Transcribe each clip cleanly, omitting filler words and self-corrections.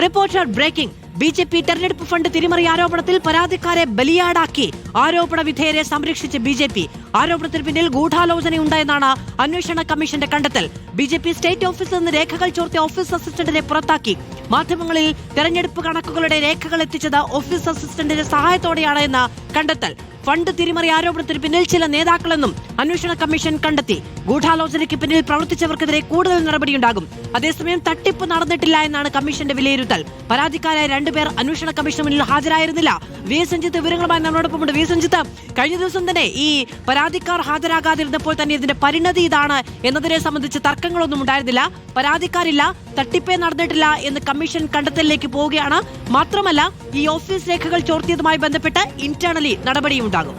Reporter breaking. BJP തെരഞ്ഞെടുപ്പ് fund തിരിമറി ആരോപണത്തിൽ പരാതിക്കാരെ ബലിയാടാക്കി ആരോപണ വിധേയരെ സംരക്ഷിച്ച് ബിജെപി. ആരോപണത്തിന് പിന്നിൽ ഗൂഢാലോചനയുണ്ടായെന്നാണ് അന്വേഷണ കമ്മീഷന്റെ കണ്ടെത്തൽ. ബിജെപി സ്റ്റേറ്റ് ഓഫീസിൽ നിന്ന് രേഖകൾ ചോർത്തിയ ഓഫീസ് അസിസ്റ്റന്റിനെ പുറത്താക്കി. മാധ്യമങ്ങളിൽ തെരഞ്ഞെടുപ്പ് കണക്കുകളുടെ രേഖകൾ എത്തിച്ചത് ഓഫീസ് അസിസ്റ്റന്റിന്റെ സഹായത്തോടെയാണ് എന്ന കണ്ടെത്തൽ. ഫണ്ട് തിരിമറി ആരോപണത്തിന് പിന്നിൽ ചില നേതാക്കളെന്നും അന്വേഷണ കമ്മീഷൻ കണ്ടെത്തി. ഗൂഢാലോചനയ്ക്ക് പിന്നിൽ പ്രവർത്തിച്ചവർക്കെതിരെ കൂടുതൽ നടപടിയുണ്ടാകും. അതേസമയം തട്ടിപ്പ് നടന്നിട്ടില്ല എന്നാണ് കമ്മീഷന്റെ വിലയിരുത്തൽ. പരാതിക്കാരായ 2 പേർ അന്വേഷണ കമ്മീഷന് മുന്നിൽ ഹാജരായിരുന്നില്ല. വി എസ് സഞ്ജിത്ത് വിവരങ്ങളുമായി നമ്മളോടൊപ്പമുണ്ട്. വി എസ് സഞ്ജിത്ത്, കഴിഞ്ഞ ദിവസം തന്നെ ഈ പരാതിക്കാർ ഹാജരാകാതിരുന്നപ്പോൾ തന്നെ ഇതിന്റെ പരിണതി ഇതാണ് എന്നതിനെ സംബന്ധിച്ച് തർക്കങ്ങളൊന്നും ഉണ്ടായിരുന്നില്ല. പരാതിക്കാരില്ല, തട്ടിപ്പേ നടന്നിട്ടില്ല എന്ന് കമ്മീഷൻ കണ്ടെത്തലിലേക്ക് പോവുകയാണ്. മാത്രമല്ല, ഈ ഓഫീസ് രേഖകൾ ചോർത്തിയതുമായി ബന്ധപ്പെട്ട് ഇന്റേണലി നടപടിയും ഉണ്ടാകും.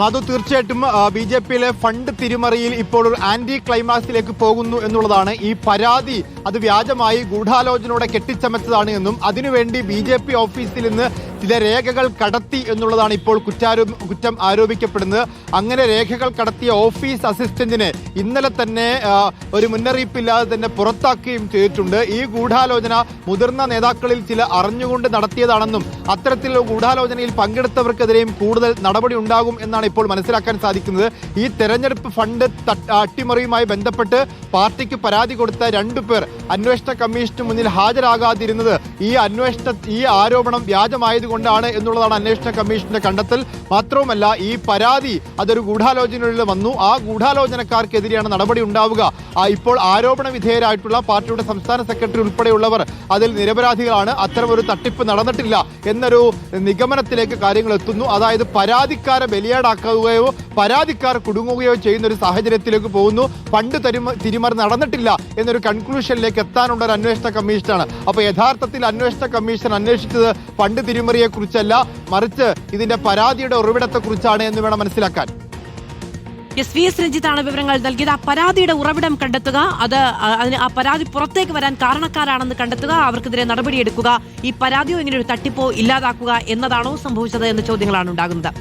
മധു, തീർച്ചയായിട്ടും ബി.ജെ.പിയിലെ ഫണ്ട് തിരിമറിയിൽ ഇപ്പോൾ ഒരു ആന്റി ക്ലൈമാക്സിലേക്ക് പോകുന്നു എന്നുള്ളതാണ്. ഈ പരാതി അത് വ്യാജമായി ഗൂഢാലോചനയോടെ കെട്ടിച്ചമച്ചതാണ് എന്നും അതിനുവേണ്ടി ബി.ജെ.പി ഓഫീസിൽ നിന്ന് ചില രേഖകൾ കടത്തി എന്നുള്ളതാണ് ഇപ്പോൾ കുറ്റം ആരോപിക്കപ്പെടുന്നത്. അങ്ങനെ രേഖകൾ കടത്തിയ ഓഫീസ് അസിസ്റ്റന്റിനെ ഇന്നലെ തന്നെ ഒരു മുന്നറിയിപ്പില്ലാതെ തന്നെ പുറത്താക്കുകയും ചെയ്തിട്ടുണ്ട്. ഈ ഗൂഢാലോചന മുതിർന്ന നേതാക്കളിൽ ചില അറിഞ്ഞുകൊണ്ട് നടത്തിയതാണെന്നും അത്തരത്തിലുള്ള ഗൂഢാലോചനയിൽ പങ്കെടുത്തവർക്കെതിരെയും കൂടുതൽ നടപടി ഉണ്ടാകും എന്നാണ് ഇപ്പോൾ മനസ്സിലാക്കാൻ സാധിക്കുന്നത്. ഈ തെരഞ്ഞെടുപ്പ് ഫണ്ട് അട്ടിമറിയുമായി ബന്ധപ്പെട്ട് പാർട്ടിക്ക് പരാതി കൊടുത്ത 2 പേർ അന്വേഷണ കമ്മീഷന് മുന്നിൽ ഹാജരാകാതിരുന്നത് ഈ ആരോപണം വ്യാജമായതുകൊണ്ടാണ് എന്നുള്ളതാണ് അന്വേഷണ കമ്മീഷന്റെ കണ്ടെത്തൽ. മാത്രവുമല്ല, ഈ പരാതി അതൊരു ഗൂഢാലോചനയിൽ വന്നു. ആ ഗൂഢാലോചനക്കാർക്കെതിരെയാണ് നടപടി ഉണ്ടാവുക. ഇപ്പോൾ ആരോപണ വിധേയരായിട്ടുള്ള പാർട്ടിയുടെ സംസ്ഥാന സെക്രട്ടറി ഉൾപ്പെടെയുള്ളവർ അതിൽ നിരപരാധികളാണ്. അത്തരമൊരു തട്ടിപ്പ് നടന്നിട്ടില്ല എന്നൊരു നിഗമനത്തിലേക്ക് കാര്യങ്ങൾ എത്തുന്നു. അതായത് പരാതിക്കാരെ ബലിയാടാക്കുകയോ പരാതിക്കാർ കുടുങ്ങുകയോ ചെയ്യുന്ന ഒരു സാഹചര്യത്തിലേക്ക് പോകുന്നു. ഫണ്ട് തിരിമറി നടന്നിട്ടില്ല എന്നൊരു കൺക്ലൂഷനിലേക്ക് എത്താനുള്ള ഒരു അന്വേഷണ കമ്മീഷനാണ്. അപ്പോൾ യഥാർത്ഥത്തിൽ അന്വേഷണ കമ്മീഷൻ അന്വേഷിച്ചത് ഫണ്ട് തിരിമറിയെ കുറിച്ചല്ല, മറിച്ച് ഇതിന്റെ പരാതിയുടെ ഉറവിടത്തെക്കുറിച്ചാണ് എന്ന് വേണം മനസ്സിലാക്കാൻ. വി എസ് രഞ്ജിത്താണ് വിവരങ്ങൾ നൽകിയത്. ആ പരാതിയുടെ ഉറവിടം കണ്ടെത്തുക, ആ പരാതി പുറത്തേക്ക് വരാൻ കാരണക്കാരാണെന്ന് കണ്ടെത്തുക, അവർക്കെതിരെ നടപടിയെടുക്കുക. ഈ പരാതിയോ ഇങ്ങനെ ഒരു തട്ടിപ്പോ ഇല്ലാതാക്കുക എന്നതാണോ സംഭവിച്ചത് എന്ന ചോദ്യങ്ങളാണ് ഉണ്ടാകുന്നത്.